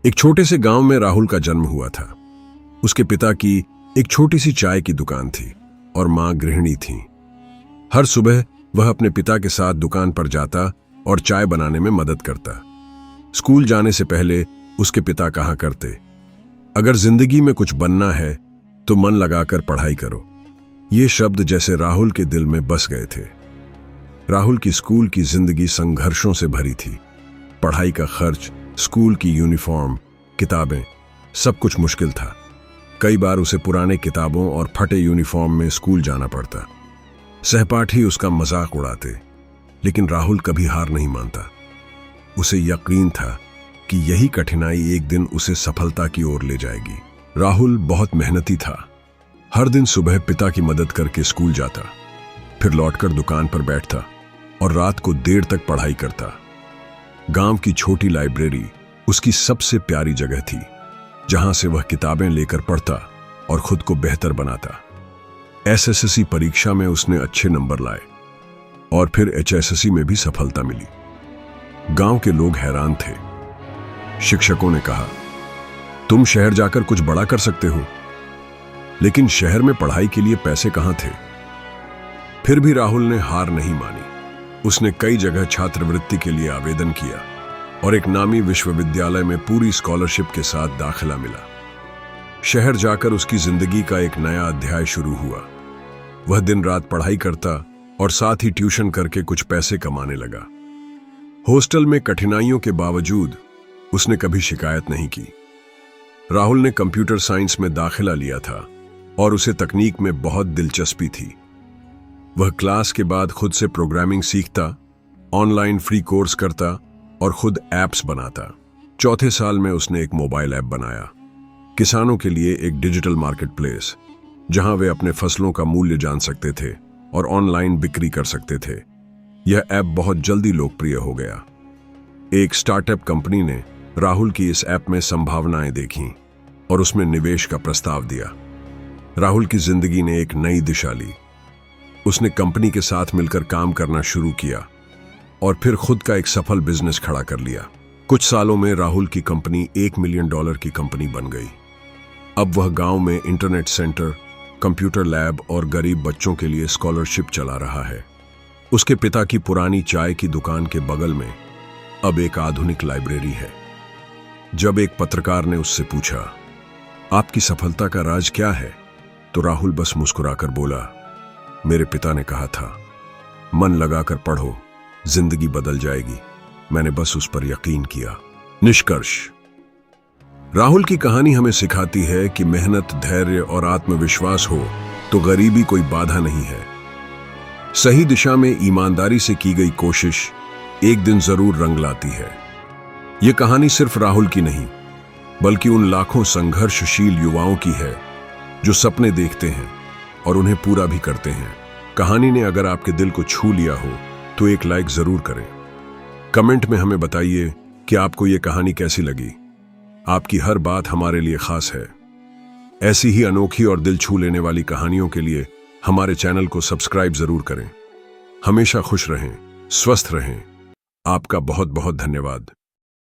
एक छोटे से गांव में राहुल का जन्म हुआ था। उसके पिता की एक छोटी सी चाय की दुकान थी और मां गृहिणी थी। हर सुबह वह अपने पिता के साथ दुकान पर जाता और चाय बनाने में मदद करता। स्कूल जाने से पहले उसके पिता कहा करते, अगर जिंदगी में कुछ बनना है तो मन लगाकर पढ़ाई करो। ये शब्द जैसे राहुल के दिल में बस गए थे। राहुल की स्कूल की जिंदगी संघर्षों से भरी थी। पढ़ाई का खर्च, स्कूल की यूनिफॉर्म, किताबें, सब कुछ मुश्किल था। कई बार उसे पुराने किताबों और फटे यूनिफॉर्म में स्कूल जाना पड़ता। सहपाठी उसका मजाक उड़ाते, लेकिन राहुल कभी हार नहीं मानता। उसे यकीन था कि यही कठिनाई एक दिन उसे सफलता की ओर ले जाएगी। राहुल बहुत मेहनती था। हर दिन सुबह पिता की मदद करके स्कूल जाता, फिर लौटकर दुकान पर बैठता और रात को देर तक पढ़ाई करता। गांव की छोटी लाइब्रेरी उसकी सबसे प्यारी जगह थी, जहां से वह किताबें लेकर पढ़ता और खुद को बेहतर बनाता। एसएससी परीक्षा में उसने अच्छे नंबर लाए और फिर एचएसएससी में भी सफलता मिली। गांव के लोग हैरान थे। शिक्षकों ने कहा, तुम शहर जाकर कुछ बड़ा कर सकते हो। लेकिन शहर में पढ़ाई के लिए पैसे कहां थे। फिर भी राहुल ने हार नहीं मानी। उसने कई जगह छात्रवृत्ति के लिए आवेदन किया और एक नामी विश्वविद्यालय में पूरी स्कॉलरशिप के साथ दाखिला मिला। शहर जाकर उसकी जिंदगी का एक नया अध्याय शुरू हुआ। वह दिन रात पढ़ाई करता और साथ ही ट्यूशन करके कुछ पैसे कमाने लगा। हॉस्टल में कठिनाइयों के बावजूद उसने कभी शिकायत नहीं की। राहुल ने कंप्यूटर साइंस में दाखिला लिया था और उसे तकनीक में बहुत दिलचस्पी थी। वह क्लास के बाद खुद से प्रोग्रामिंग सीखता, ऑनलाइन फ्री कोर्स करता और खुद एप्स बनाता। चौथे साल में उसने एक मोबाइल ऐप बनाया, किसानों के लिए एक डिजिटल मार्केट प्लेस, जहां वे अपने फसलों का मूल्य जान सकते थे और ऑनलाइन बिक्री कर सकते थे। यह ऐप बहुत जल्दी लोकप्रिय हो गया। एक स्टार्टअप कंपनी ने राहुल की इस ऐप में संभावनाएं देखीं और उसमें निवेश का प्रस्ताव दिया। राहुल की जिंदगी ने एक नई दिशा ली। उसने कंपनी के साथ मिलकर काम करना शुरू किया और फिर खुद का एक सफल बिजनेस खड़ा कर लिया। कुछ सालों में राहुल की कंपनी $1 मिलियन की कंपनी बन गई। अब वह गांव में इंटरनेट सेंटर, कंप्यूटर लैब और गरीब बच्चों के लिए स्कॉलरशिप चला रहा है। उसके पिता की पुरानी चाय की दुकान के बगल में अब एक आधुनिक लाइब्रेरी है। जब एक पत्रकार ने उससे पूछा, आपकी सफलता का राज क्या है, तो राहुल बस मुस्कुराकर बोला, मेरे पिता ने कहा था, मन लगाकर पढ़ो, जिंदगी बदल जाएगी। मैंने बस उस पर यकीन किया। निष्कर्ष, राहुल की कहानी हमें सिखाती है कि मेहनत, धैर्य और आत्मविश्वास हो तो गरीबी कोई बाधा नहीं है। सही दिशा में ईमानदारी से की गई कोशिश एक दिन जरूर रंग लाती है। यह कहानी सिर्फ राहुल की नहीं, बल्कि उन लाखों संघर्षशील युवाओं की है जो सपने देखते हैं और उन्हें पूरा भी करते हैं। कहानी ने अगर आपके दिल को छू लिया हो तो एक लाइक जरूर करें। कमेंट में हमें बताइए कि आपको यह कहानी कैसी लगी। आपकी हर बात हमारे लिए खास है। ऐसी ही अनोखी और दिल छू लेने वाली कहानियों के लिए हमारे चैनल को सब्सक्राइब जरूर करें। हमेशा खुश रहें, स्वस्थ रहें। आपका बहुत बहुत धन्यवाद।